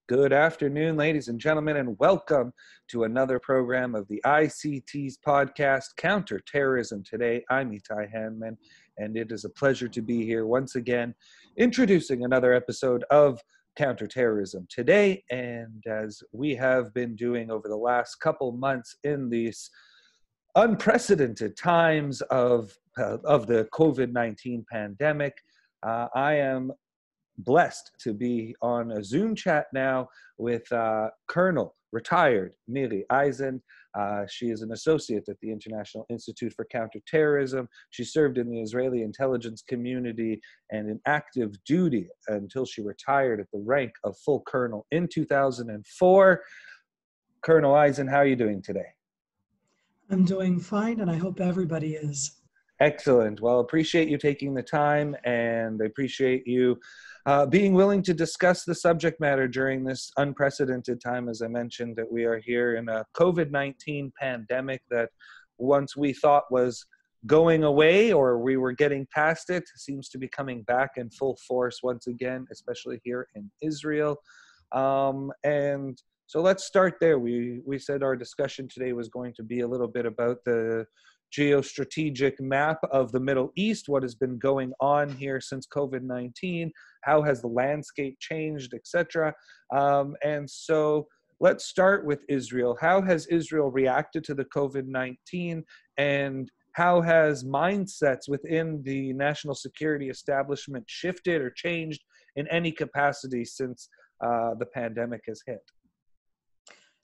Good afternoon, ladies and gentlemen, and welcome to another program of the ICT's podcast, Counterterrorism Today. I'm Itai Hanman, and it is a pleasure to be here once again, introducing another episode of Counterterrorism Today. And as we have been doing over the last couple months in these unprecedented times of the COVID-19 pandemic, I am blessed to be on a Zoom chat now with Colonel retired Miri Eisen. She is an associate at the International Institute for Counterterrorism. She served in the Israeli intelligence community and in active duty until she retired at the rank of full colonel in 2004. Colonel Eisen, how are you doing today? I'm doing fine, and I hope everybody is. Excellent. Well, appreciate you taking the time, and I appreciate you being willing to discuss the subject matter during this unprecedented time. As I mentioned, that we are here in a COVID-19 pandemic that once we thought was going away or we were getting past it, seems to be coming back in full force once again, especially here in Israel. And so let's start there. We said our discussion today was going to be a little bit about the geostrategic map of the Middle East, what has been going on here since COVID-19, how has the landscape changed, etc. And so let's start with Israel. How has Israel reacted to the COVID-19, and how has mindsets within the national security establishment shifted or changed in any capacity since the pandemic has hit?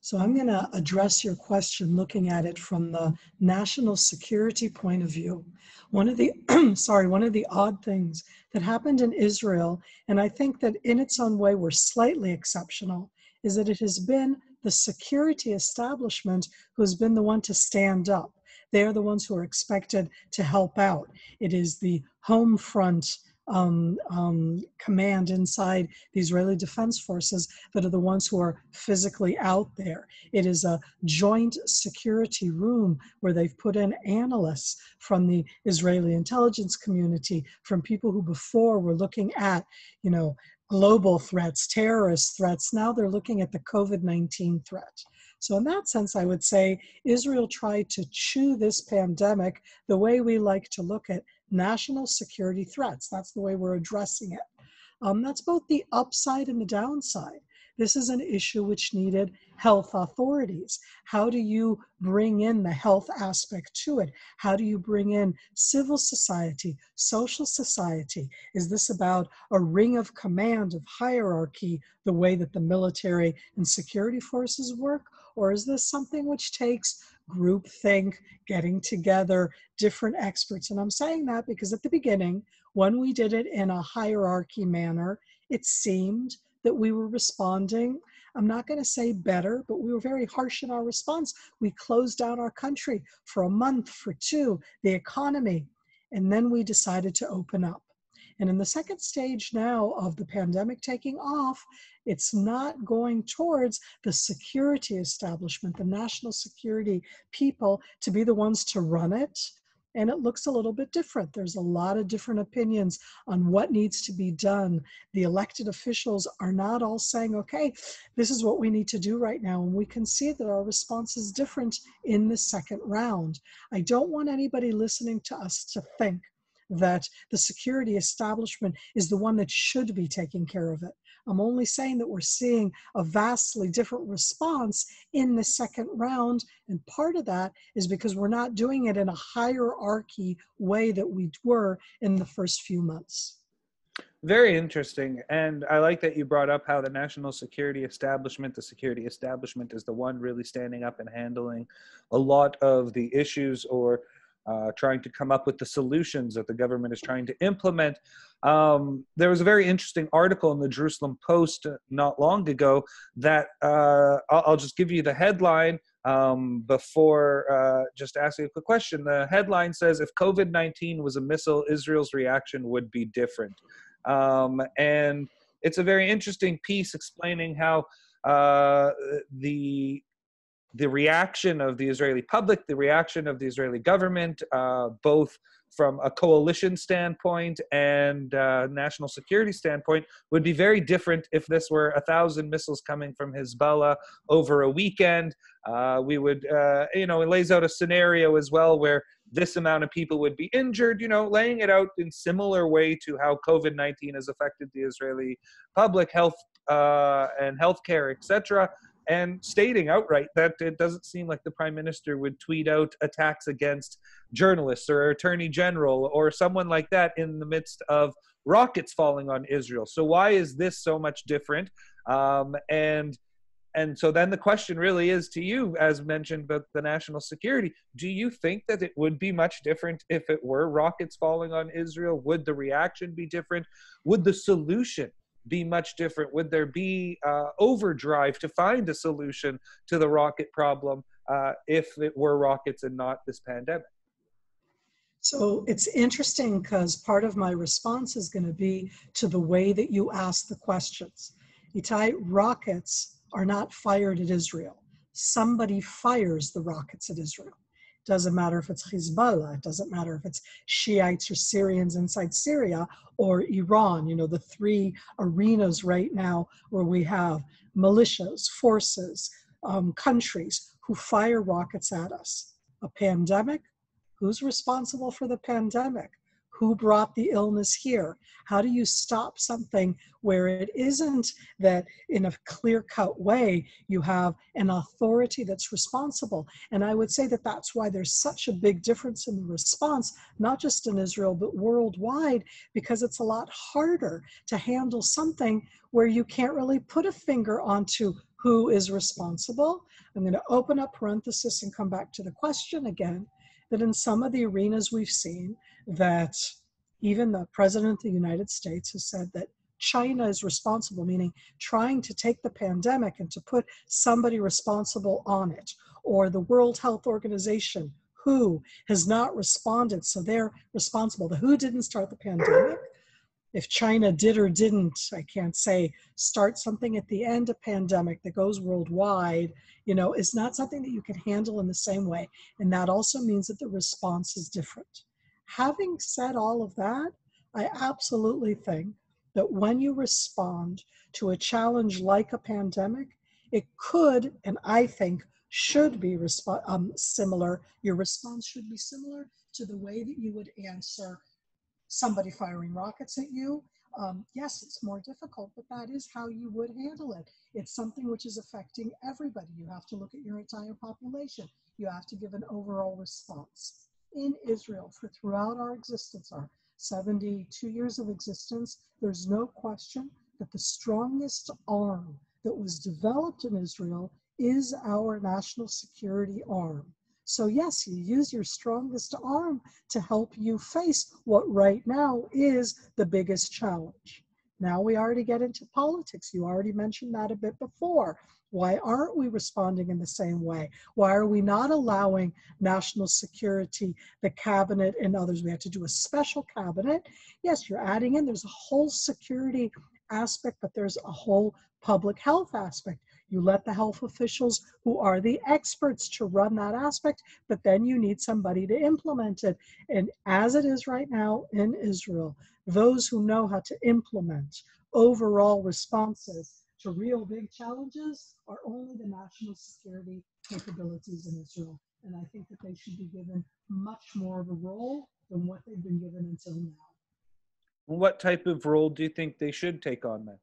So I'm going to address your question looking at it from the national security point of view. One of the one of the odd things that happened in Israel, and I think that in its own way we're slightly exceptional, is that it has been the security establishment who has been the one to stand up. They are the ones who are expected to help out. It is the home front command inside the Israeli Defense Forces that are the ones who are physically out there. It is a joint security room where they've put in analysts from the Israeli intelligence community, from people who before were looking at, global threats, terrorist threats. Now they're looking at the COVID-19 threat. So in that sense, I would say Israel tried to chew this pandemic the way we like to look at national security threats. That's the way we're addressing it. That's both the upside and the downside. This is an issue which needed health authorities. How do you bring in the health aspect to it? How do you bring in civil society, social society? Is this about a ring of command, of hierarchy, the way that the military and security forces work? Or is this something which takes groupthink, getting together, different experts? And I'm saying that because at the beginning, when we did it in a hierarchy manner, it seemed that we were responding, I'm not going to say better, but we were very harsh in our response. We closed down our country for a month, for two, the economy, and then we decided to open up. And in the second stage now of the pandemic taking off, it's not going towards the security establishment, the national security people to be the ones to run it. And it looks a little bit different. There's a lot of different opinions on what needs to be done. The elected officials are not all saying, okay, this is what we need to do right now. And we can see that our response is different in the second round. I don't want anybody listening to us to think that the security establishment is the one that should be taking care of it. I'm only saying that we're seeing a vastly different response in the second round. And part of that is because we're not doing it in a hierarchy way that we were in the first few months. Very interesting. And I like that you brought up how the national security establishment, the security establishment is the one really standing up and handling a lot of the issues or trying to come up with the solutions that the government is trying to implement. There was a very interesting article in the Jerusalem Post not long ago that I'll just give you the headline before just asking a quick question. The headline says, if COVID-19 was a missile, Israel's reaction would be different. And it's a very interesting piece explaining how the reaction of the Israeli public, the reaction of the Israeli government, both from a coalition standpoint and national security standpoint would be very different if this were 1,000 missiles coming from Hezbollah over a weekend. We would, it lays out a scenario as well where this amount of people would be injured, laying it out in similar way to how COVID-19 has affected the Israeli public health and healthcare, etc., and stating outright that it doesn't seem like the prime minister would tweet out attacks against journalists or attorney general or someone like that in the midst of rockets falling on Israel. So why is this so much different? And so then the question really is to you, as mentioned, about the national security. Do you think that it would be much different if it were rockets falling on Israel? Would the reaction be different? Would the solution be much different? Would there be overdrive to find a solution to the rocket problem if it were rockets and not this pandemic? So it's interesting because part of my response is going to be to the way that you ask the questions. Itai, rockets are not fired at Israel. Somebody fires the rockets at Israel. It doesn't matter if it's Hezbollah. It doesn't matter if it's Shiites or Syrians inside Syria or Iran. The three arenas right now where we have militias, forces, countries who fire rockets at us. A pandemic? Who's responsible for the pandemic? Who brought the illness here? How do you stop something where it isn't that in a clear-cut way you have an authority that's responsible? And I would say that that's why there's such a big difference in the response, not just in Israel, but worldwide, because it's a lot harder to handle something where you can't really put a finger onto who is responsible. I'm going to open up parenthesis and come back to the question again, that in some of the arenas we've seen that even the President of the United States has said that China is responsible, meaning trying to take the pandemic and to put somebody responsible on it, or the World Health Organization, WHO, has not responded, so they're responsible. The WHO didn't start the pandemic. If China did or didn't, I can't say, start something at the end of pandemic that goes worldwide, is not something that you can handle in the same way. And that also means that the response is different. Having said all of that, I absolutely think that when you respond to a challenge like a pandemic, it could, and I think should be similar. Your response should be similar to the way that you would answer somebody firing rockets at you. Yes, it's more difficult, but that is how you would handle it. It's something which is affecting everybody. You have to look at your entire population. You have to give an overall response. In Israel, for throughout our existence, our 72 years of existence, there's no question that the strongest arm that was developed in Israel is our national security arm. So yes, you use your strongest arm to help you face what right now is the biggest challenge. Now we already get into politics. You already mentioned that a bit before. Why aren't we responding in the same way? Why are we not allowing national security, the cabinet, and others? We have to do a special cabinet. Yes, you're adding in, there's a whole security aspect, but there's a whole public health aspect. You let the health officials who are the experts to run that aspect, but then you need somebody to implement it. And as it is right now in Israel, those who know how to implement overall responses to real big challenges are only the national security capabilities in Israel. And I think that they should be given much more of a role than what they've been given until now. What type of role do you think they should take on then?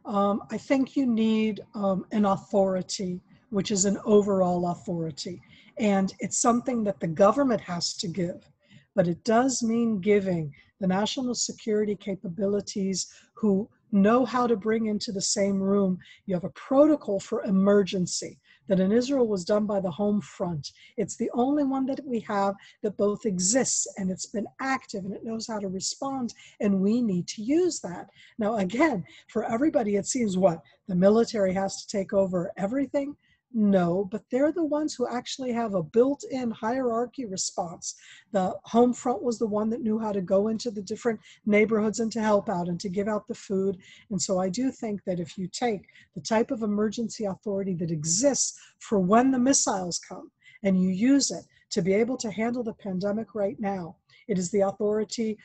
I think you need an authority, which is an overall authority. And it's something that the government has to give. But it does mean giving the national security capabilities who know how to bring into the same room. You have a protocol for emergency that in Israel was done by the Home Front. It's the only one that we have that both exists and it's been active and it knows how to respond, and we need to use that. Now, again, for everybody, it seems what? The military has to take over everything? No, but they're the ones who actually have a built-in hierarchy response. The Home Front was the one that knew how to go into the different neighborhoods and to help out and to give out the food. And so I do think that if you take the type of emergency authority that exists for when the missiles come and you use it to be able to handle the pandemic right now. It is the authority,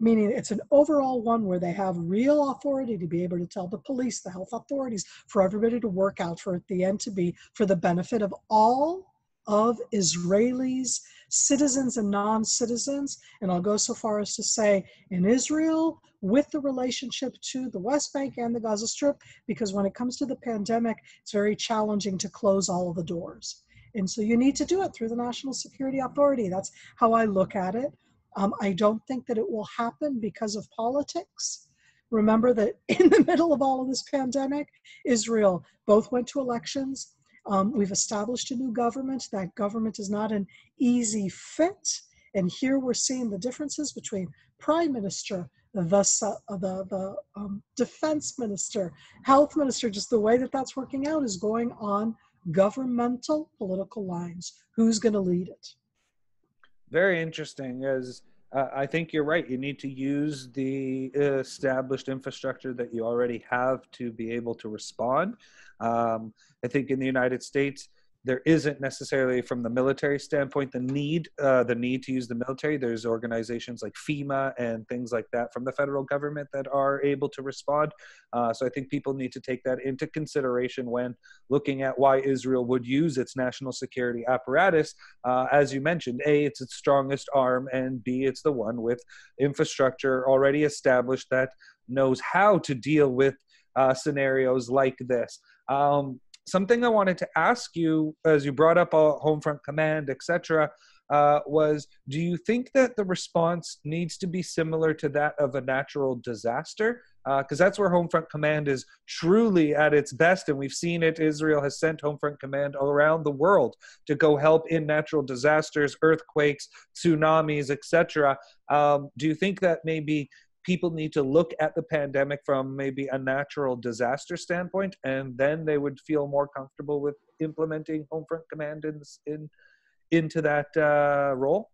meaning it's an overall one where they have real authority to be able to tell the police, the health authorities, for everybody to work out, for at the end to be for the benefit of all of Israelis, citizens and non-citizens. And I'll go so far as to say in Israel, with the relationship to the West Bank and the Gaza Strip, because when it comes to the pandemic, it's very challenging to close all of the doors. And so you need to do it through the National Security Authority. That's how I look at it. I don't think that it will happen because of politics. Remember that in the middle of all of this pandemic, Israel both went to elections. We've established a new government. That government is not an easy fit. And here we're seeing the differences between prime minister, the defense minister, health minister, just the way that that's working out is going on governmental political lines. Who's going to lead it? Very interesting, as I think you're right. You need to use the established infrastructure that you already have to be able to respond. I think in the United States, there isn't necessarily, from the military standpoint, the need to use the military. There's organizations like FEMA and things like that from the federal government that are able to respond. So I think people need to take that into consideration when looking at why Israel would use its national security apparatus. As you mentioned, A, it's its strongest arm, and B, it's the one with infrastructure already established that knows how to deal with scenarios like this. Something I wanted to ask you, as you brought up Homefront Command, etc., was, do you think that the response needs to be similar to that of a natural disaster? Because that's where Homefront Command is truly at its best, and we've seen it. Israel has sent Homefront Command around the world to go help in natural disasters, earthquakes, tsunamis, etc. Do you think that maybe people need to look at the pandemic from maybe a natural disaster standpoint, and then they would feel more comfortable with implementing Homefront Command into that role?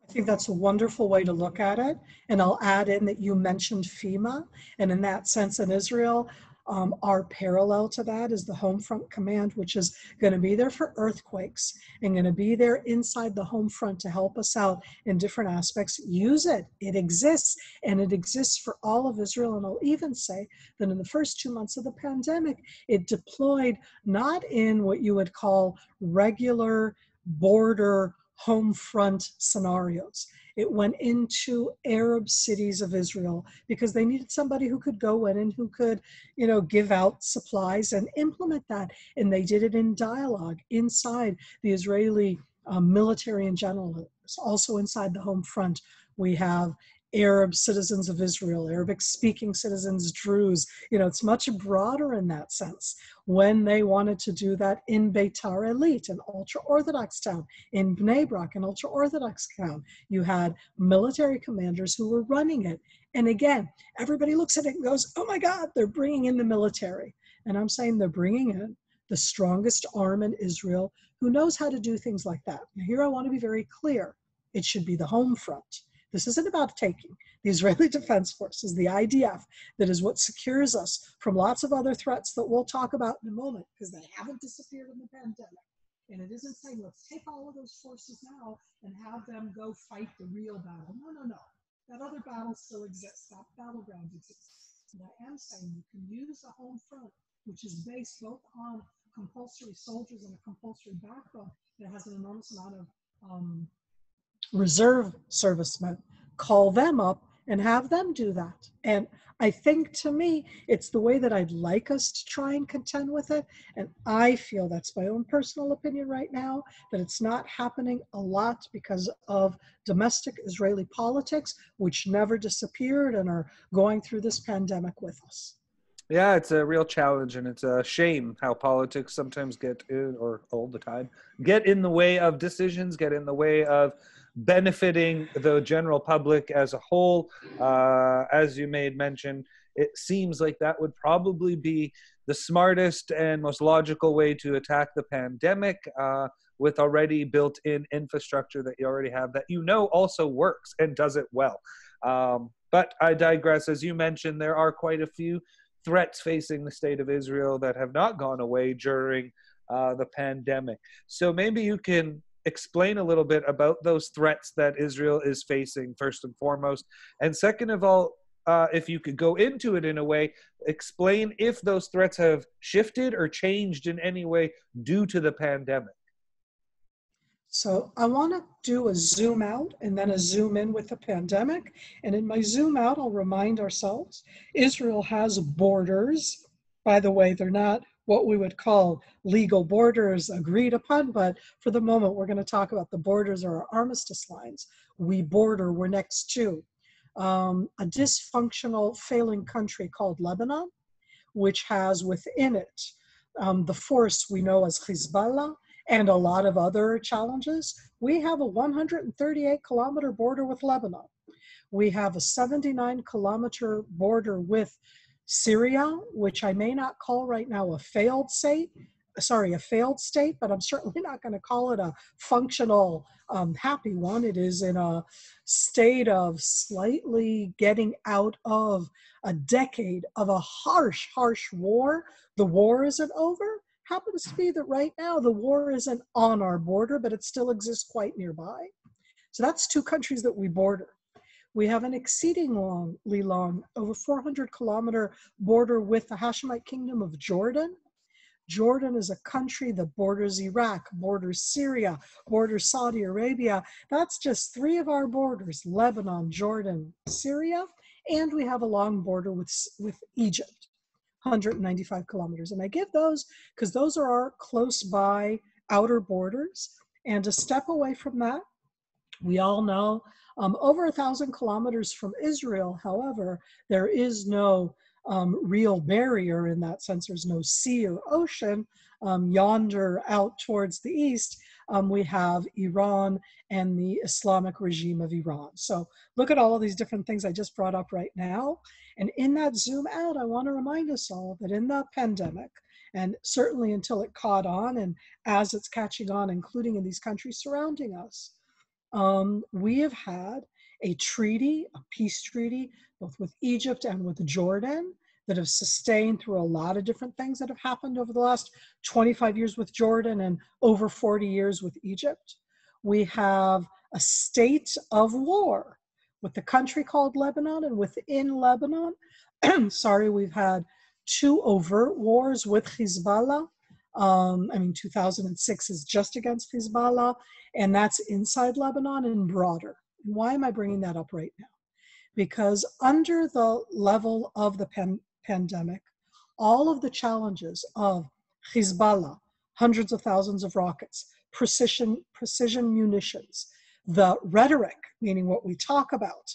I think that's a wonderful way to look at it. And I'll add in that you mentioned FEMA. And in that sense, in Israel, our parallel to that is the Homefront Command, which is going to be there for earthquakes and going to be there inside the home front to help us out in different aspects. Use it. It exists, and it exists for all of Israel. And I'll even say that in the first 2 months of the pandemic, it deployed not in what you would call regular border home front scenarios. It went into Arab cities of Israel because they needed somebody who could go in and who could, give out supplies and implement that. And they did it in dialogue inside the Israeli military in general. Also inside the home front, we have Arab citizens of Israel, Arabic-speaking citizens, Druze. It's much broader in that sense. When they wanted to do that in Beitar Elit, an ultra-Orthodox town, in Bnei Brak, an ultra-Orthodox town, you had military commanders who were running it. And again, everybody looks at it and goes, oh my God, they're bringing in the military. And I'm saying they're bringing in the strongest arm in Israel who knows how to do things like that. Now, here I want to be very clear. It should be the home front. This isn't about taking the Israeli Defense Forces, the IDF, that is what secures us from lots of other threats that we'll talk about in a moment, because they haven't disappeared in the pandemic. And it isn't saying, let's take all of those forces now and have them go fight the real battle. No. That other battle still exists. That battleground exists. And I am saying you can use a home front, which is based both on compulsory soldiers and a compulsory backbone that has an enormous amount of reserve servicemen, call them up and have them do that. And I think, to me, it's the way that I'd like us to try and contend with it. And I feel, that's my own personal opinion right now, that it's not happening a lot because of domestic Israeli politics, which never disappeared and are going through this pandemic with us. Yeah, it's a real challenge, and it's a shame how politics sometimes get in, or all the time, get in the way of decisions, get in the way of benefiting the general public as a whole. As you made mention, it seems like that would probably be the smartest and most logical way to attack the pandemic, with already built-in infrastructure that you already have that also works and does it well. But I digress. As you mentioned, there are quite a few threats facing the state of Israel that have not gone away during the pandemic. So maybe you can explain a little bit about those threats that Israel is facing, first and foremost? And second of all, if you could go into it in a way, explain if those threats have shifted or changed in any way due to the pandemic. So I want to do a zoom out and then a zoom in with the pandemic. And in my zoom out, I'll remind ourselves, Israel has borders. By the way, they're not what we would call legal borders agreed upon, but for the moment, we're going to talk about the borders or our armistice lines. We border, we're next to a dysfunctional, failing country called Lebanon, which has within it the force we know as Hezbollah and a lot of other challenges. We have a 138-kilometer border with Lebanon. We have a 79-kilometer border with Syria, which I may not call right now a failed state, but I'm certainly not going to call it a functional, happy one. It is in a state of slightly getting out of a decade of a harsh, harsh war. The war isn't over. Happens to be that right now the war isn't on our border, but it still exists quite nearby. So that's two countries that we border. We have an exceedingly long, over 400-kilometer border with the Hashemite Kingdom of Jordan. Jordan is a country that borders Iraq, borders Syria, borders Saudi Arabia. That's just three of our borders: Lebanon, Jordan, Syria, and we have a long border with Egypt, 195 kilometers. And I give those because those are our close by outer borders. And a step away from that, we all know over 1,000 kilometers from Israel, however, there is no real barrier in that sense. There's no sea or ocean. Yonder out towards the east, we have Iran and the Islamic regime of Iran. So look at all of these different things I just brought up right now. And in that zoom out, I want to remind us all that in the pandemic, and certainly until it caught on and as it's catching on, including in these countries surrounding us, we have had a treaty, a peace treaty, both with Egypt and with Jordan, that have sustained through a lot of different things that have happened over the last 25 years with Jordan and over 40 years with Egypt. We have a state of war with the country called Lebanon, and within Lebanon, we've had two overt wars with Hezbollah. 2006 is just against Hezbollah, and that's inside Lebanon and broader. Why am I bringing that up right now? Because under the level of the pandemic, all of the challenges of Hezbollah, hundreds of thousands of rockets, precision munitions, the rhetoric, meaning what we talk about,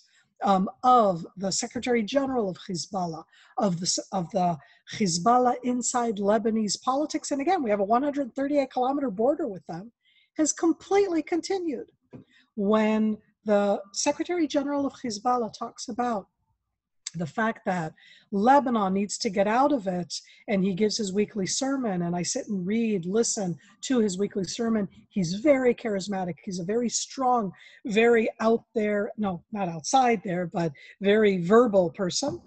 of the Secretary General of Hezbollah, of the Hezbollah inside Lebanese politics, and again, we have a 138-kilometer border with them, has completely continued. When the Secretary General of Hezbollah talks about the fact that Lebanon needs to get out of it, and he gives his weekly sermon, and I sit and listen to his weekly sermon. He's very charismatic. He's a very strong, very out there, no, not outside there, but very verbal person.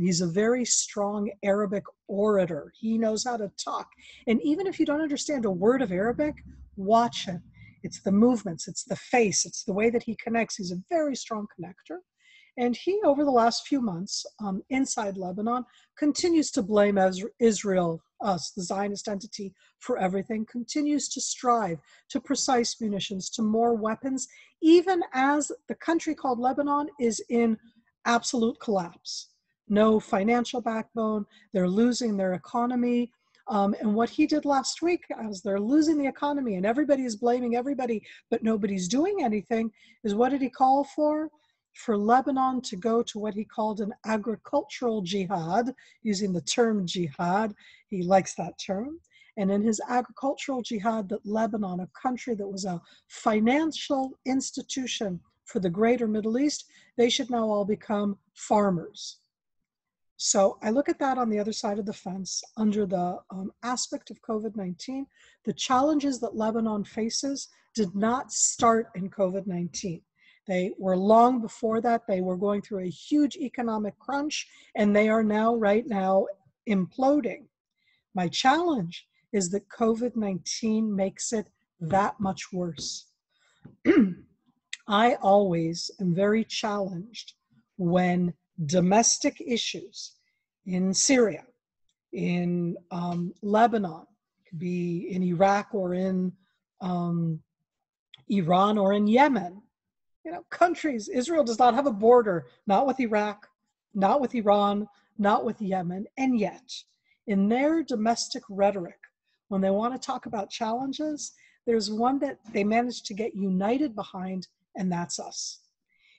He's a very strong Arabic orator. He knows how to talk. And even if you don't understand a word of Arabic, watch him. It's the movements, it's the face, it's the way that he connects. He's a very strong connector. And he, over the last few months, inside Lebanon, continues to blame Israel, us, the Zionist entity, for everything, continues to strive to precise munitions, to more weapons, even as the country called Lebanon is in absolute collapse. No financial backbone, they're losing their economy. And what he did last week, as they're losing the economy and everybody is blaming everybody, but nobody's doing anything, is what did he call for? For Lebanon to go to what he called an agricultural jihad, using the term jihad. He likes that term. And in his agricultural jihad, that Lebanon, a country that was a financial institution for the greater Middle East, they should now all become farmers. So I look at that on the other side of the fence under the aspect of COVID-19. The challenges that Lebanon faces did not start in COVID-19. They were long before that. They were going through a huge economic crunch, and they are now, right now, imploding. My challenge is that COVID-19 makes it that much worse. I always am very challenged when domestic issues in Syria, in Lebanon, could be in Iraq or in um, Iran or in Yemen, countries. Israel does not have a border, not with Iraq, not with Iran, not with Yemen. And yet, in their domestic rhetoric, when they want to talk about challenges, there's one that they managed to get united behind, and that's us.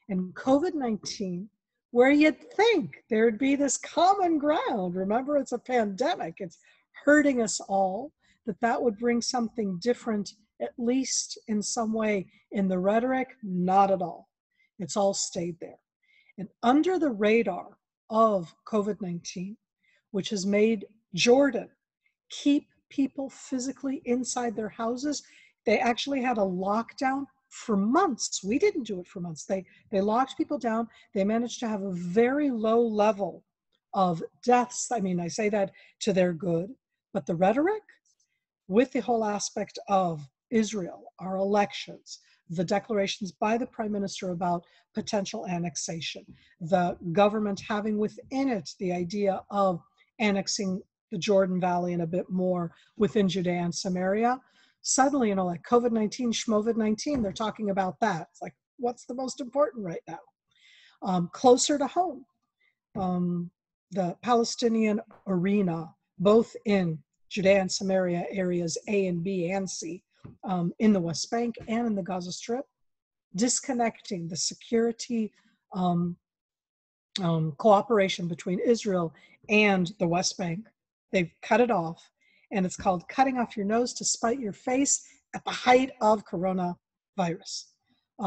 And COVID-19, where you'd think there'd be this common ground, remember, it's a pandemic, it's hurting us all, that would bring something different, at least in some way, in the rhetoric. Not at all. It's all stayed there. And under the radar of COVID-19, which has made Jordan keep people physically inside their houses, they actually had a lockdown for months. We didn't do it for months. They locked people down. They managed to have a very low level of deaths. I mean, I say that to their good, but the rhetoric with the whole aspect of Israel, our elections, the declarations by the prime minister about potential annexation, the government having within it the idea of annexing the Jordan Valley and a bit more within Judea and Samaria. Suddenly, like COVID-19, Schmovid-19, they're talking about that. It's like, what's the most important right now? Closer to home, the Palestinian arena, both in Judea and Samaria areas A and B and C, in the West Bank and in the Gaza Strip, disconnecting the security cooperation between Israel and the West Bank. They've cut it off, and it's called cutting off your nose to spite your face at the height of coronavirus.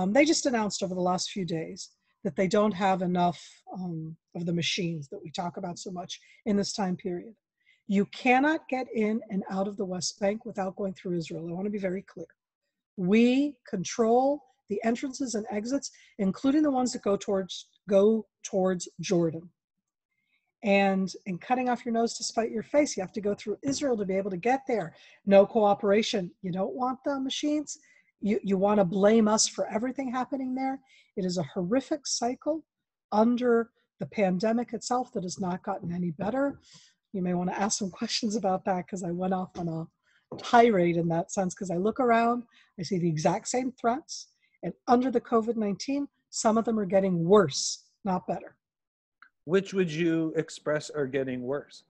They just announced over the last few days that they don't have enough of the machines that we talk about so much in this time period. You cannot get in and out of the West Bank without going through Israel. I want to be very clear. We control the entrances and exits, including the ones that go towards Jordan. And in cutting off your nose to spite your face, you have to go through Israel to be able to get there. No cooperation. You don't want the machines. You want to blame us for everything happening there. It is a horrific cycle under the pandemic itself that has not gotten any better. You may want to ask some questions about that, because I went off on a tirade in that sense, because I look around, I see the exact same threats, and under the COVID-19, some of them are getting worse, not better. Which would you express are getting worse?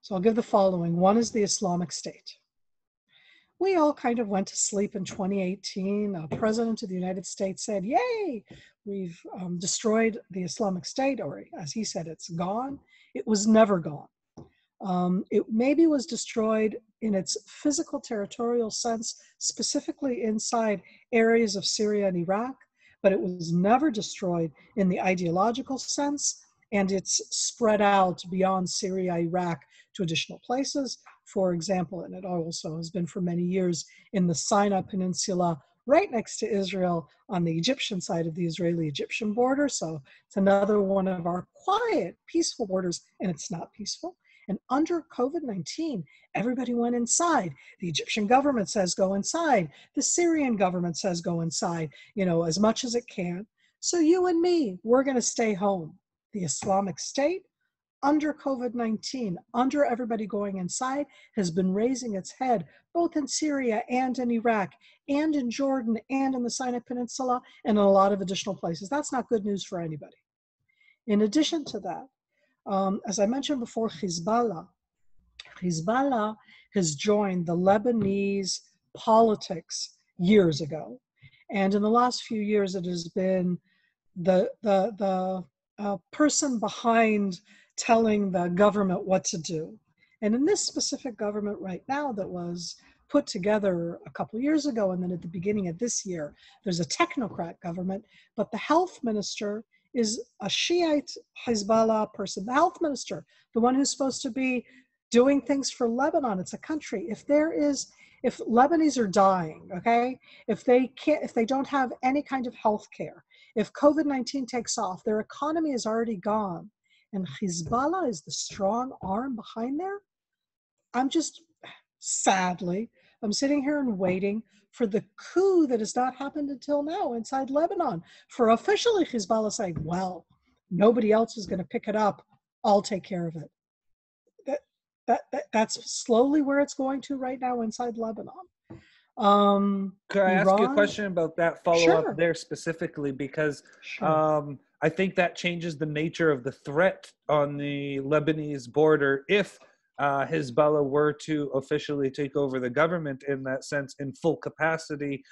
So I'll give the following. One is the Islamic State. We all kind of went to sleep in 2018. The President of the United States said, yay, we've destroyed the Islamic State, or as he said, it's gone. It was never gone. It maybe was destroyed in its physical territorial sense, specifically inside areas of Syria and Iraq, but it was never destroyed in the ideological sense, and it's spread out beyond Syria, Iraq to additional places. For example, and it also has been for many years in the Sinai Peninsula, right next to Israel on the Egyptian side of the Israeli-Egyptian border. So it's another one of our quiet, peaceful borders, and it's not peaceful. And under COVID-19, everybody went inside. The Egyptian government says go inside. The Syrian government says go inside, as much as it can. So you and me, we're going to stay home. The Islamic State, under COVID-19, under everybody going inside, has been raising its head, both in Syria and in Iraq, and in Jordan, and in the Sinai Peninsula, and in a lot of additional places. That's not good news for anybody. In addition to that, as I mentioned before, Hezbollah has joined the Lebanese politics years ago. And in the last few years, it has been the person behind telling the government what to do. And in this specific government right now that was put together a couple of years ago, and then at the beginning of this year, there's a technocrat government, but the health minister is a Shiite Hezbollah person. The health minister, the one who's supposed to be doing things for Lebanon. It's a country. If Lebanese are dying, okay, if they don't have any kind of health care, if COVID-19 takes off, their economy is already gone, and Hezbollah is the strong arm behind there, I'm just, sadly, I'm sitting here and waiting for the coup that has not happened until now inside Lebanon, for officially Hezbollah saying, well, nobody else is going to pick it up. I'll take care of it. That's slowly where it's going to right now inside Lebanon. Could I ask you a Iran, question about that follow up sure, there specifically? Because sure. I think that changes the nature of the threat on the Lebanese border if Hezbollah were to officially take over the government in that sense in full capacity.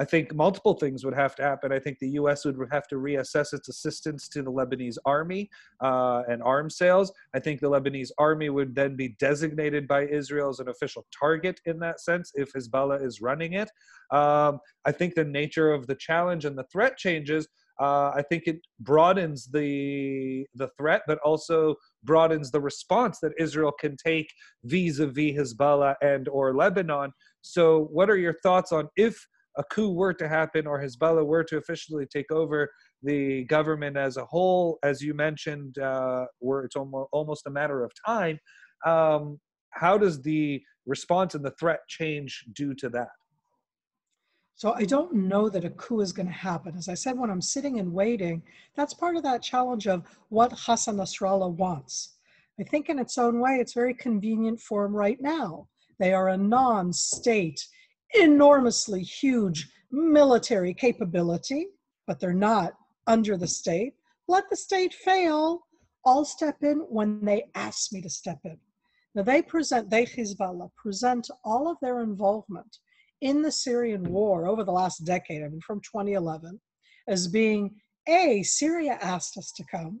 I think multiple things would have to happen. I think the U.S. would have to reassess its assistance to the Lebanese army and arms sales. I think the Lebanese army would then be designated by Israel as an official target in that sense if Hezbollah is running it. I think the nature of the challenge and the threat changes. I think it broadens the threat, but also broadens the response that Israel can take vis-a-vis Hezbollah and or Lebanon. So what are your thoughts on if a coup were to happen or Hezbollah were to officially take over the government as a whole, as you mentioned, where it's almost a matter of time, how does the response and the threat change due to that? So I don't know that a coup is going to happen. As I said, when I'm sitting and waiting, that's part of that challenge of what Hassan Nasrallah wants. I think in its own way, it's very convenient for him right now. They are a non-state, enormously huge military capability, but they're not under the state. Let the state fail. I'll step in when they ask me to step in. Now they Hezbollah present all of their involvement in the Syrian war over the last decade, I mean, from 2011, as being A, Syria asked us to come,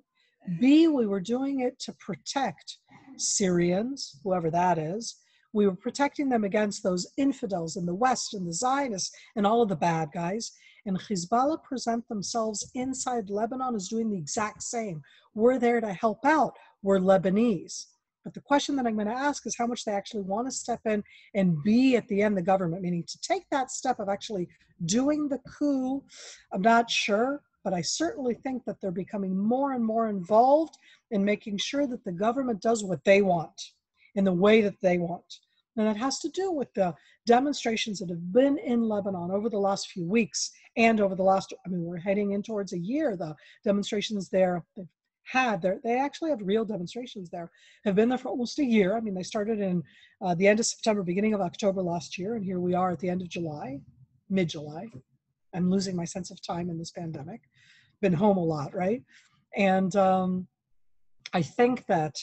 B, we were doing it to protect Syrians, whoever that is. We were protecting them against those infidels in the West and the Zionists and all of the bad guys. And Hezbollah present themselves inside Lebanon as doing the exact same. We're there to help out. We're Lebanese. But the question that I'm going to ask is how much they actually want to step in and be at the end the government, meaning to take that step of actually doing the coup. I'm not sure, but I certainly think that they're becoming more and more involved in making sure that the government does what they want in the way that they want. And it has to do with the demonstrations that have been in Lebanon over the last few weeks and over the last, I mean, we're heading in towards a year. The demonstrations there, they actually have real demonstrations there, have been there for almost a year. I mean, they started in the end of September, beginning of October last year, and here we are at the end of July, mid-July. I'm losing my sense of time in this pandemic. Been home a lot, right? And I think that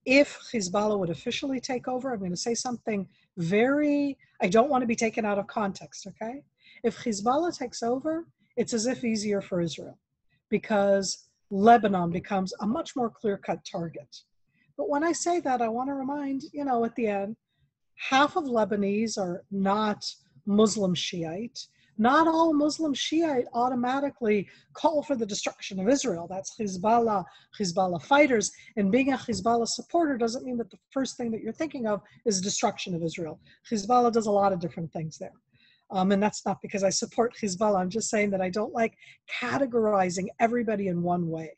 if Hezbollah would officially take over, I'm going to say something I don't want to be taken out of context, okay? If Hezbollah takes over, it's as if easier for Israel because Lebanon becomes a much more clear-cut target. But when I say that, I want to remind, at the end, half of Lebanese are not Muslim Shiite. Not all Muslim Shiite automatically call for the destruction of Israel. That's Hezbollah fighters. And being a Hezbollah supporter doesn't mean that the first thing that you're thinking of is destruction of Israel. Hezbollah does a lot of different things there. And that's not because I support Hezbollah. I'm just saying that I don't like categorizing everybody in one way.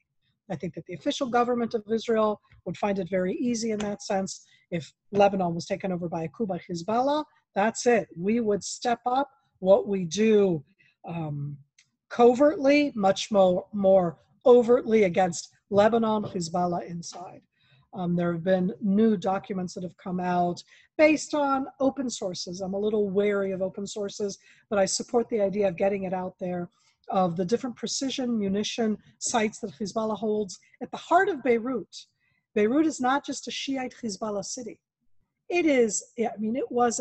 I think that the official government of Israel would find it very easy in that sense. If Lebanon was taken over by a coup by Hezbollah, that's it. We would step up what we do covertly, much more overtly against Lebanon, Hezbollah inside. There have been new documents that have come out based on open sources. I'm a little wary of open sources, but I support the idea of getting it out there, of the different precision munition sites that Hezbollah holds at the heart of Beirut. Beirut is not just a Shiite Hezbollah city. It is, I mean, it was,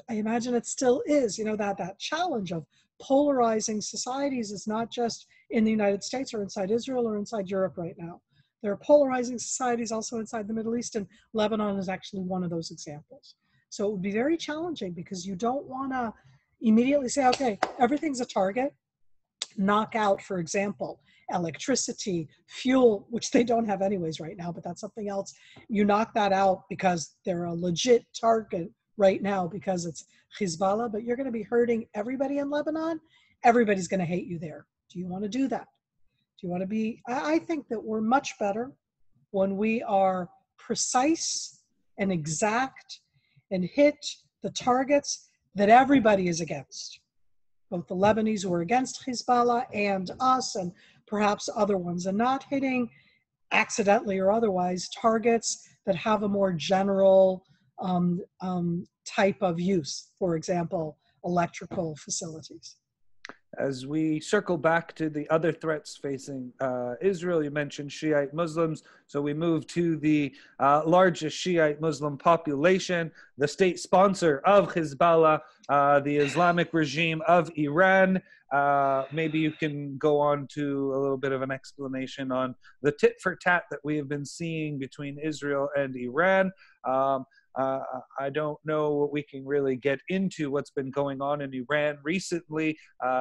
I imagine it still is, that challenge of polarizing societies is not just in the United States or inside Israel or inside Europe right now. There are polarizing societies also inside the Middle East, and Lebanon is actually one of those examples. So it would be very challenging because you don't want to immediately say, okay, everything's a target. Knock out, for example, electricity, fuel, which they don't have anyways right now, but that's something else. You knock that out because they're a legit target right now because it's Hezbollah, but you're going to be hurting everybody in Lebanon. Everybody's going to hate you there. Do you want to do that? Do you want to be, I think that we're much better when we are precise and exact and hit the targets that everybody is against, both the Lebanese who are against Hezbollah and us and perhaps other ones, and not hitting accidentally or otherwise targets that have a more general type of use, for example, electrical facilities. As we circle back to the other threats facing Israel, you mentioned Shiite Muslims, so we move to the largest Shiite Muslim population, the state sponsor of Hezbollah, the Islamic regime of Iran. Maybe you can go on to a little bit of an explanation on the tit for tat that we have been seeing between Israel and Iran. I don't know what we can really get into what's been going on in Iran recently.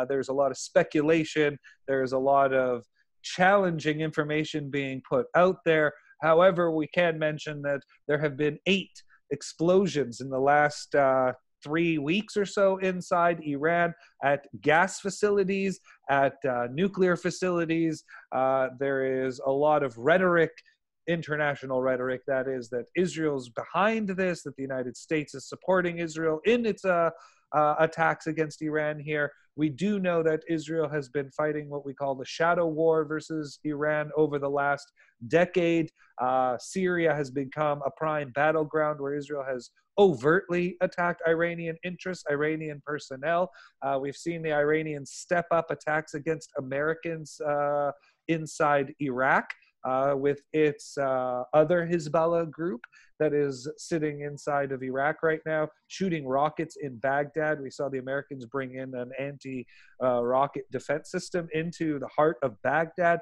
There's a lot of speculation. There's a lot of challenging information being put out there. However, we can mention that there have been 8 explosions in the last 3 weeks or so inside Iran at gas facilities, at nuclear facilities. There is a lot of rhetoric, international rhetoric, that is, that Israel's behind this, that the United States is supporting Israel in its attacks against Iran here. We do know that Israel has been fighting what we call the shadow war versus Iran over the last decade. Syria has become a prime battleground where Israel has overtly attacked Iranian interests, Iranian personnel. We've seen the Iranians step up attacks against Americans inside Iraq. With its other Hezbollah group that is sitting inside of Iraq right now, shooting rockets in Baghdad. We saw the Americans bring in an anti-rocket defense system into the heart of Baghdad.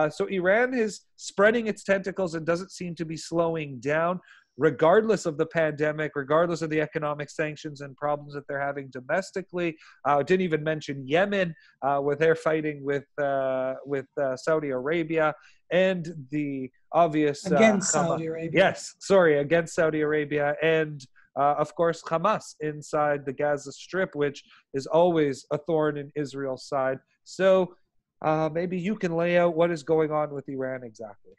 So Iran is spreading its tentacles and doesn't seem to be slowing down, regardless of the pandemic, regardless of the economic sanctions and problems that they're having domestically. Didn't even mention Yemen, where they're fighting with Saudi Arabia, and the obvious against Saudi Arabia. Yes, sorry, against Saudi Arabia, and of course Hamas inside the Gaza Strip, which is always a thorn in Israel's side. So maybe you can lay out what is going on with Iran exactly.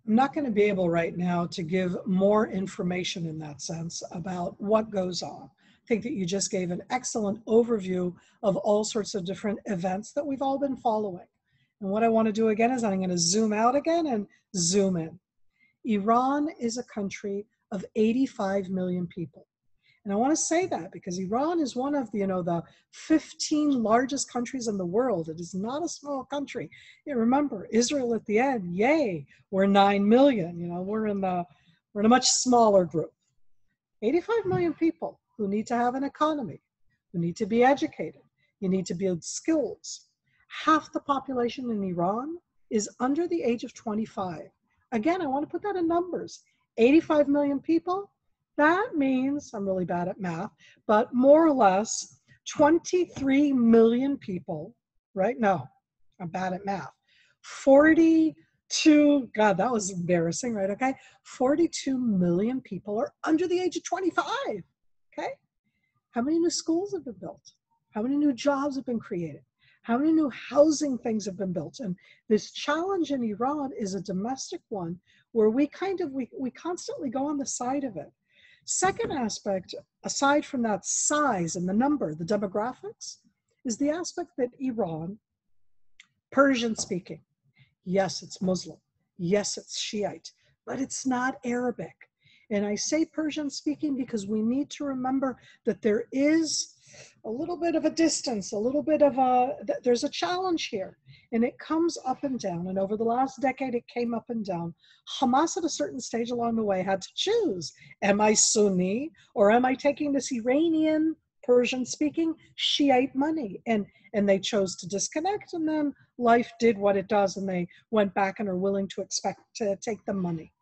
I'm not going to be able right now to give more information in that sense about what goes on. I think that you just gave an excellent overview of all sorts of different events that we've all been following. And what I want to do again is I'm going to zoom out again and zoom in. Iran is a country of 85 million people. And I want to say that because Iran is one of the 15 largest countries in the world. It is not a small country. Remember, Israel at the end, yay, we're 9 million. We're in a much smaller group. 85 million people who need to have an economy, who need to be educated. You need to build skills. Half the population in Iran is under the age of 25. Again, I want to put that in numbers. 85 million people. That means, I'm really bad at math, but more or less 23 million people, right? No, I'm bad at math. 42, God, that was embarrassing, right? Okay. 42 million people are under the age of 25. Okay. How many new schools have been built? How many new jobs have been created? How many new housing things have been built? And this challenge in Iran is a domestic one where we constantly go on the side of it. Second aspect, aside from that size and the number, the demographics, is the aspect that Iran, Persian speaking, yes, it's Muslim, yes, it's Shiite, but it's not Arabic. And I say Persian speaking because we need to remember that there is a little bit of a distance, there's a challenge here, and it comes up and down. And over the last decade, it came up and down. Hamas at a certain stage along the way had to choose, am I Sunni or am I taking this Iranian Persian speaking Shiite money? And they chose to disconnect, and then life did what it does, and they went back and are willing to take the money.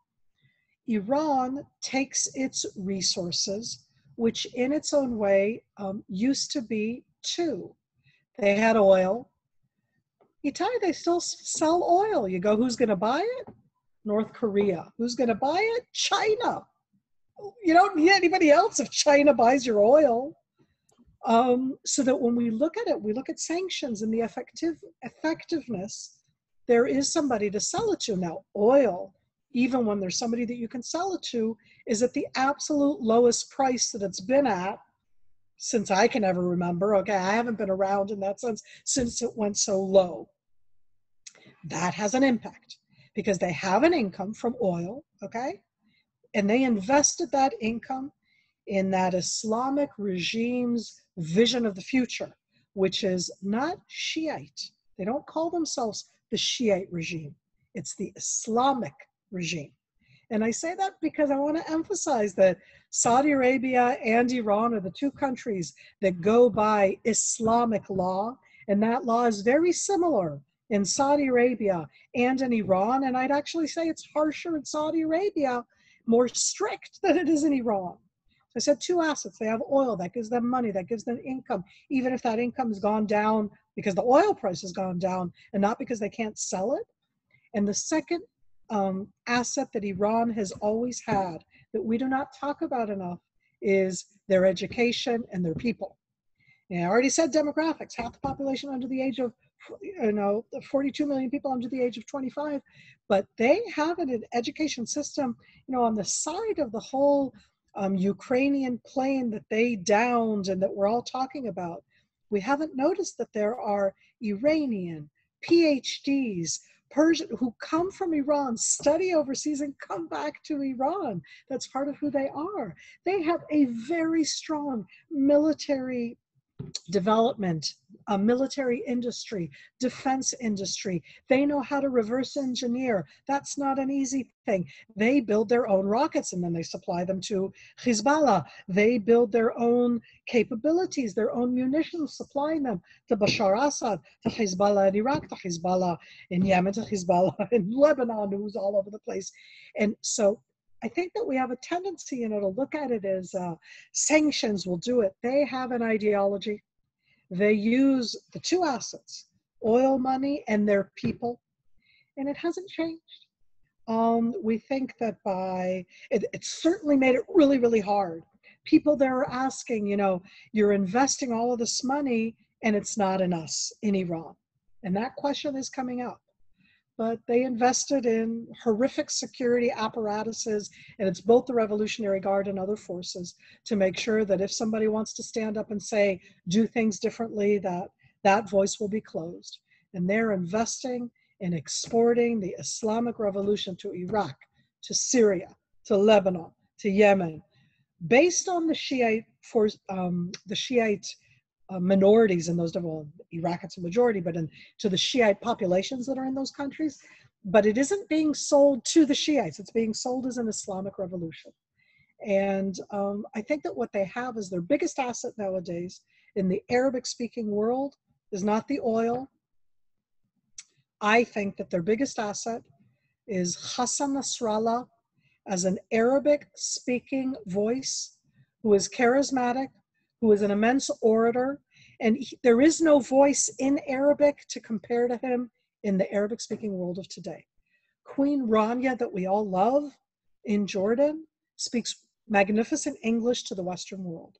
Iran takes its resources, which in its own way used to be two. They had oil. You tell you they still sell oil. You go, who's going to buy it? North Korea. Who's going to buy it? China. You don't need anybody else if China buys your oil. So that when we look at it, we look at sanctions and the effectiveness. There is somebody to sell it to. Now, oil even when there's somebody that you can sell it to, is at the absolute lowest price that it's been at since I can ever remember. Okay, I haven't been around in that sense since it went so low. That has an impact because they have an income from oil, okay? And they invested that income in that Islamic regime's vision of the future, which is not Shiite. They don't call themselves the Shiite regime. It's the Islamic regime. And I say that because I want to emphasize that Saudi Arabia and Iran are the two countries that go by Islamic law, and that law is very similar in Saudi Arabia and in Iran. And I'd actually say it's harsher in Saudi Arabia, more strict than it is in Iran. I said two assets. They have oil that gives them money, that gives them income, even if that income has gone down because the oil price has gone down and not because they can't sell it. And the second asset that Iran has always had that we do not talk about enough is their education and their people. And I already said demographics, half the population under the age of, 42 million people under the age of 25, but they have an education system, on the side of the whole Ukrainian plane that they downed and that we're all talking about. We haven't noticed that there are Iranian PhDs, Persian, who come from Iran, study overseas, and come back to Iran. That's part of who they are. They have a very strong military development, a military industry, defense industry. They know how to reverse engineer. That's not an easy thing. They build their own rockets and then they supply them to Hezbollah. They build their own capabilities, their own munitions, supplying them to Bashar Assad, to Hezbollah in Iraq, to Hezbollah in Yemen, to Hezbollah in Lebanon, who's all over the place. And so I think that we have a tendency, to look at it as sanctions will do it. They have an ideology. They use the two assets, oil money and their people, and it hasn't changed. We think that it certainly made it really, really hard. People there are asking, you're investing all of this money and it's not in us, in Iran. And that question is coming up. But they invested in horrific security apparatuses, and it's both the Revolutionary Guard and other forces to make sure that if somebody wants to stand up and say, do things differently, that voice will be closed. And they're investing in exporting the Islamic Revolution to Iraq, to Syria, to Lebanon, to Yemen, based on the Shiite minorities in those, well, Iraq it's a majority, but to the Shiite populations that are in those countries. But it isn't being sold to the Shiites. It's being sold as an Islamic revolution. And I think that what they have is their biggest asset nowadays in the Arabic-speaking world is not the oil. I think that their biggest asset is Hassan Nasrallah as an Arabic-speaking voice who is charismatic, who is an immense orator, and there is no voice in Arabic to compare to him in the Arabic-speaking world of today. Queen Rania, that we all love in Jordan, speaks magnificent English to the Western world.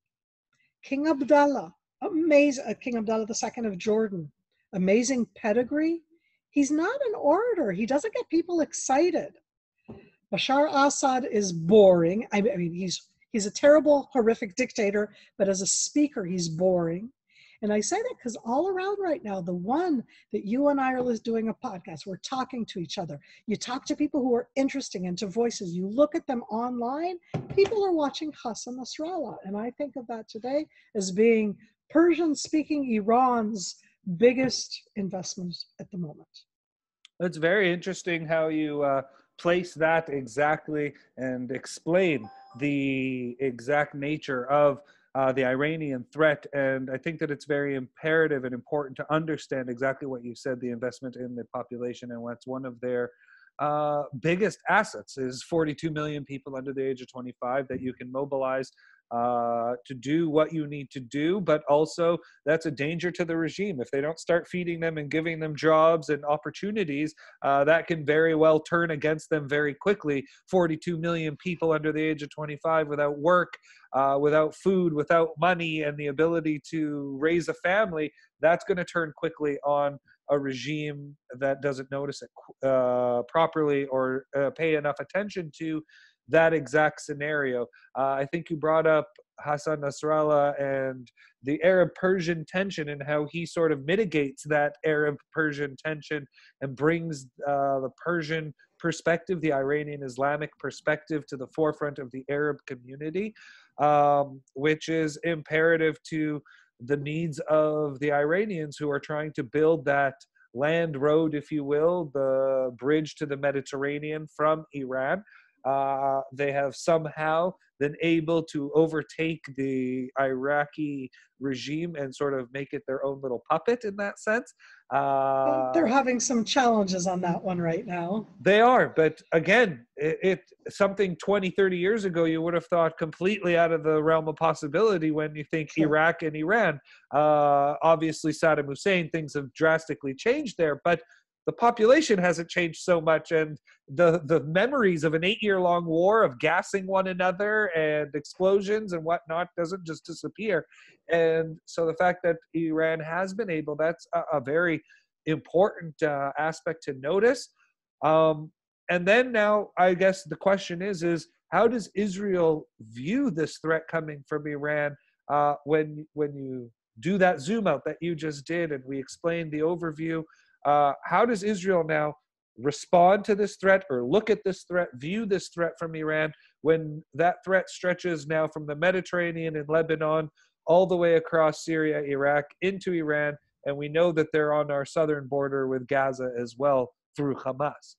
King Abdullah, amazing, King Abdullah II of Jordan, amazing pedigree. He's not an orator. He doesn't get people excited. Bashar Assad is boring. I mean, he's a terrible, horrific dictator, but as a speaker, he's boring. And I say that because all around right now, the one that you and I are doing a podcast, we're talking to each other. You talk to people who are interesting and to voices. You look at them online, people are watching Hassan Nasrallah. And I think of that today as being Persian-speaking Iran's biggest investment at the moment. It's very interesting how you place that exactly and explain the exact nature of the Iranian threat. And I think that it's very imperative and important to understand exactly what you said, the investment in the population, and what's one of their biggest assets is 42 million people under the age of 25 that you can mobilize to do what you need to do, but also that's a danger to the regime. If they don't start feeding them and giving them jobs and opportunities, that can very well turn against them very quickly. 42 million people under the age of 25 without work, without food, without money, and the ability to raise a family, that's going to turn quickly on a regime that doesn't notice it properly or pay enough attention to that exact scenario. I think you brought up Hassan Nasrallah and the Arab-Persian tension and how he sort of mitigates that Arab-Persian tension and brings the Persian perspective, the Iranian Islamic perspective, to the forefront of the Arab community, which is imperative to the needs of the Iranians who are trying to build that land road, if you will, the bridge to the Mediterranean from Iran. They have somehow been able to overtake the Iraqi regime and sort of make it their own little puppet in that sense. They're having some challenges on that one right now. They are, but again, something 20, 30 years ago you would have thought completely out of the realm of possibility when you think Sure. Iraq and Iran. Obviously, Saddam Hussein, things have drastically changed there, but the population hasn't changed so much, and the memories of an 8-year-long war of gassing one another and explosions and whatnot doesn't just disappear. And so the fact that Iran has been able, that's a very important aspect to notice. And then now, I guess the question is how does Israel view this threat coming from Iran when you do that zoom out that you just did, and we explained the overview? How does Israel now respond to this threat or look at this threat, view this threat from Iran, when that threat stretches now from the Mediterranean and Lebanon all the way across Syria, Iraq, into Iran, and we know that they're on our southern border with Gaza as well through Hamas?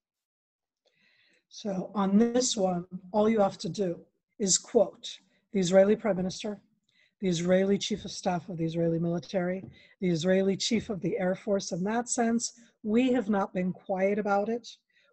So on this one, all you have to do is quote the Israeli Prime Minister, the Israeli Chief of Staff of the Israeli military, the Israeli Chief of the Air Force. In that sense, we have not been quiet about it.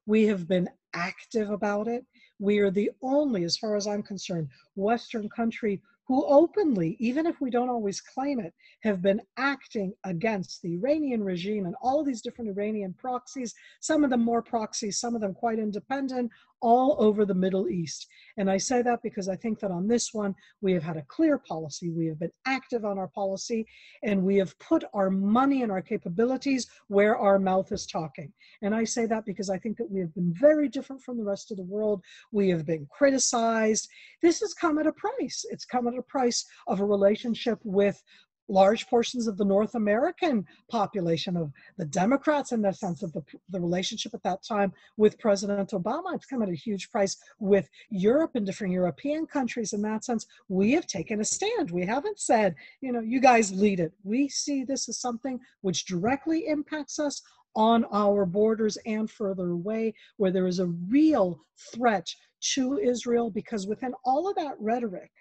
We have been active about it. We are the only, as far as I'm concerned, Western country who openly, even if we don't always claim it, have been acting against the Iranian regime and all of these different Iranian proxies, some of them more proxies, some of them quite independent, all over the Middle East. And I say that because I think that on this one, we have had a clear policy, we have been active on our policy, and we have put our money and our capabilities where our mouth is talking. And I say that because I think that we have been very different from the rest of the world. We have been criticized. This has come at a price. It's come at a price of a relationship with large portions of the North American population, of the Democrats, in the sense of the relationship at that time with President Obama. It's come at a huge price with Europe and different European countries. In that sense, we have taken a stand. We haven't said, you guys lead it. We see this as something which directly impacts us on our borders and further away, where there is a real threat to Israel, because within all of that rhetoric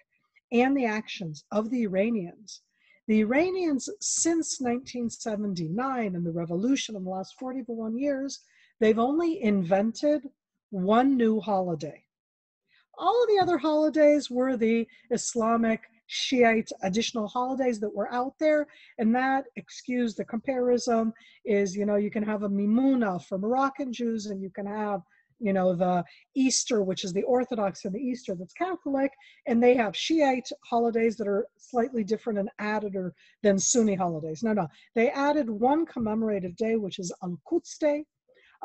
and the actions of the Iranians, since 1979 and the revolution in the last 41 years, they've only invented one new holiday. All of the other holidays were the Islamic Shiite additional holidays that were out there, and that, excuse the comparison, is, you can have a Mimuna for Moroccan Jews, and you can have the Easter, which is the Orthodox, and the Easter that's Catholic, and they have Shiite holidays that are slightly different and added than Sunni holidays. No, they added one commemorative day, which is Al-Quds Day.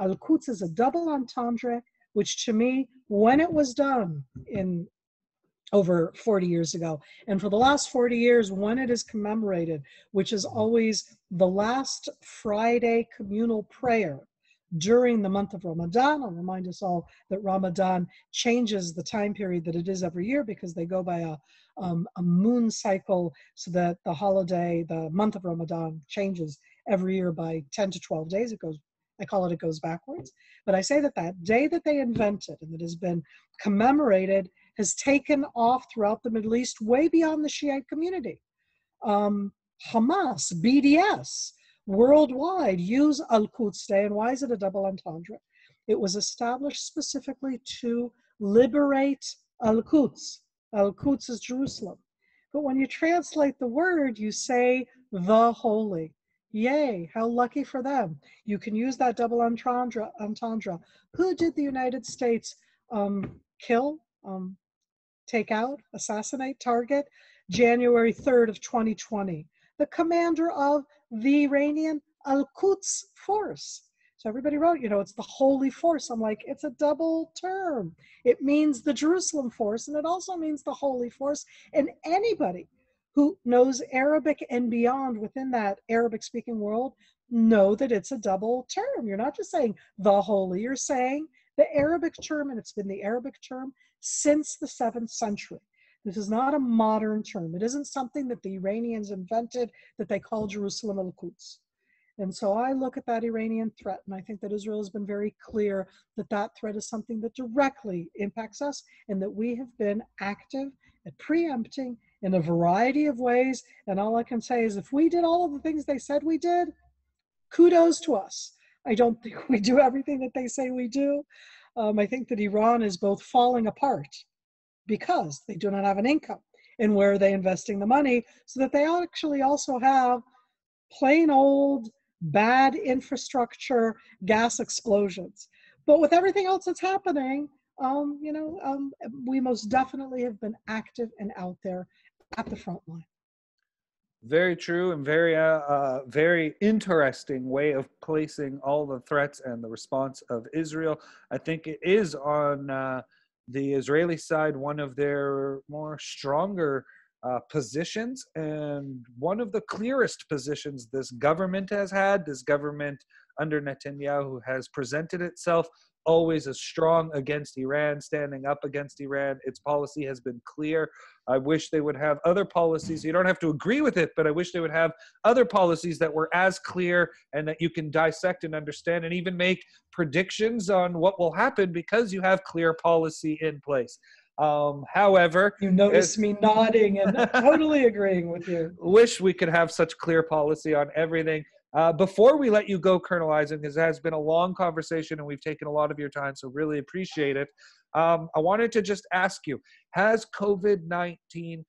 Al-Quds is a double entendre, which to me, when it was done in over 40 years ago, and for the last 40 years, when it is commemorated, which is always the last Friday communal prayer during the month of Ramadan. I'll remind us all that Ramadan changes the time period that it is every year, because they go by a moon cycle, so that the holiday, the month of Ramadan, changes every year by 10 to 12 days. I call it goes backwards. But I say that day that they invented and that has been commemorated has taken off throughout the Middle East, way beyond the Shiite community. Hamas, BDS, worldwide use Al-Quds Day. And why is it a double entendre? It was established specifically to liberate Al-Quds. Al-Quds is Jerusalem. But when you translate the word, you say the holy. Yay, how lucky for them. You can use that double entendre. Who did the United States kill, take out, assassinate, target? January 3rd of 2020. The commander of the Iranian Al-Quds force. So everybody wrote, it's the holy force. I'm like, it's a double term. It means the Jerusalem force, and it also means the holy force. And anybody who knows Arabic and beyond within that Arabic speaking world know that it's a double term. You're not just saying the holy, you're saying the Arabic term, and it's been the Arabic term since the 7th century. This is not a modern term. It isn't something that the Iranians invented that they call Jerusalem al-Quds. And so I look at that Iranian threat, and I think that Israel has been very clear that that threat is something that directly impacts us, and that we have been active at preempting in a variety of ways. And all I can say is if we did all of the things they said we did, kudos to us. I don't think we do everything that they say we do. I think that Iran is both falling apart because they do not have an income. And where are they investing the money? So that they actually also have plain old bad infrastructure, gas explosions. But with everything else that's happening, we most definitely have been active and out there at the front line. Very true, and very interesting way of placing all the threats and the response of Israel. I think it is on the Israeli side one of their more stronger positions, and one of the clearest positions this government has had. This government under Netanyahu has presented itself always as strong against Iran, standing up against Iran. Its policy has been clear. I wish they would have other policies. You don't have to agree with it, but I wish they would have other policies that were as clear and that you can dissect and understand and even make predictions on what will happen because you have clear policy in place. However, you notice me nodding and totally agreeing with you. Wish we could have such clear policy on everything. Before we let you go, Colonel Eisen, because it has been a long conversation and we've taken a lot of your time, so really appreciate it. I wanted to just ask you, has COVID-19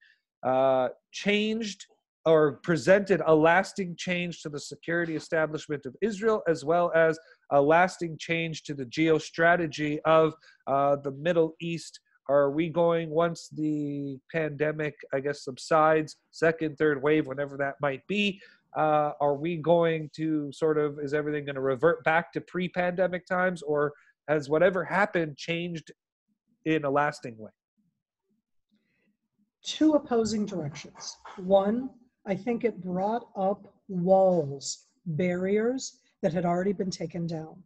changed or presented a lasting change to the security establishment of Israel, as well as a lasting change to the geostrategy of the Middle East? Are we going, once the pandemic, I guess, subsides, second, third wave, whenever that might be, are we going to is everything going to revert back to pre-pandemic times, or has whatever happened changed in a lasting way? Two opposing directions. One, I think it brought up walls, barriers that had already been taken down.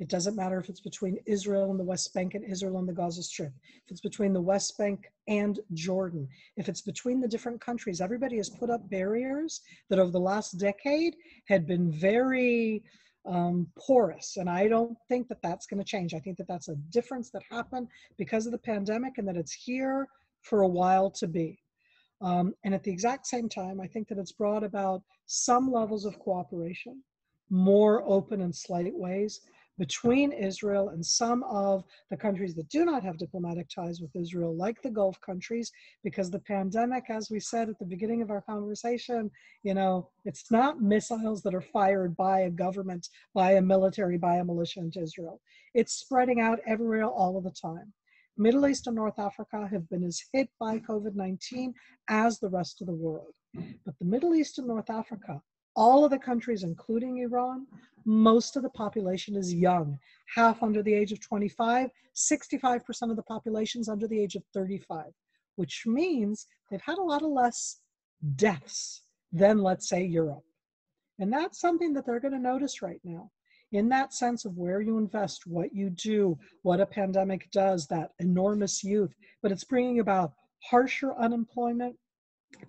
It doesn't matter if it's between Israel and the West Bank and Israel and the Gaza Strip, if it's between the West Bank and Jordan, if it's between the different countries. Everybody has put up barriers that over the last decade had been very porous. And I don't think that that's going to change. I think that that's a difference that happened because of the pandemic, and that it's here for a while to be. And at the exact same time, I think that it's brought about some levels of cooperation, more open and slight ways, between Israel and some of the countries that do not have diplomatic ties with Israel, like the Gulf countries, because the pandemic, as we said at the beginning of our conversation, it's not missiles that are fired by a government, by a military, by a militia into Israel. It's spreading out everywhere all of the time. Middle East and North Africa have been as hit by COVID-19 as the rest of the world. But the Middle East and North Africa, all of the countries, including Iran, most of the population is young, half under the age of 25, 65% of the population is under the age of 35, which means they've had a lot of less deaths than, let's say, Europe. And that's something that they're going to notice right now. In that sense of where you invest, what you do, what a pandemic does, that enormous youth, but it's bringing about harsher unemployment.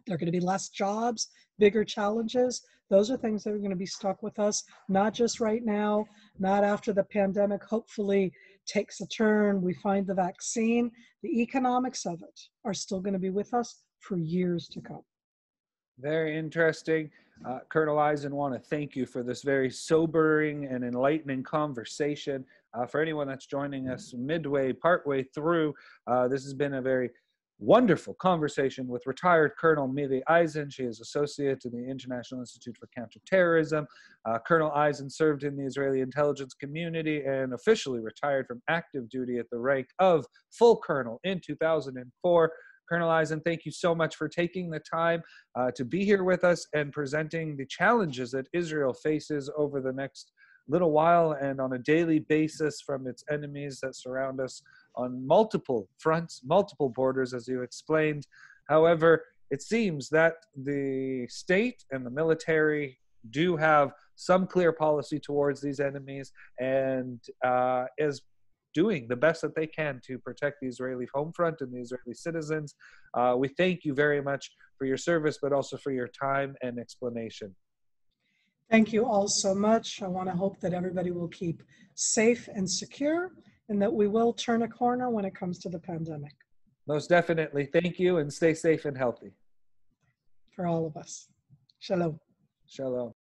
There are going to be less jobs, bigger challenges. Those are things that are going to be stuck with us, not just right now, not after the pandemic hopefully takes a turn, we find the vaccine. The economics of it are still going to be with us for years to come. Very interesting. Colonel Eisen, want to thank you for this very sobering and enlightening conversation. For anyone that's joining us partway through, this has been a very wonderful conversation with retired Colonel Miri Eisen. She is associate in the International Institute for Counterterrorism. Colonel Eisen served in the Israeli intelligence community and officially retired from active duty at the rank of full colonel in 2004. Colonel Eisen, thank you so much for taking the time to be here with us and presenting the challenges that Israel faces over the next little while and on a daily basis from its enemies that surround us on multiple fronts, multiple borders, as you explained. However, it seems that the state and the military do have some clear policy towards these enemies and is doing the best that they can to protect the Israeli home front and the Israeli citizens. We thank you very much for your service, but also for your time and explanation. Thank you all so much. I want to hope that everybody will keep safe and secure and that we will turn a corner when it comes to the pandemic. Most definitely. Thank you and stay safe and healthy. For all of us. Shalom. Shalom.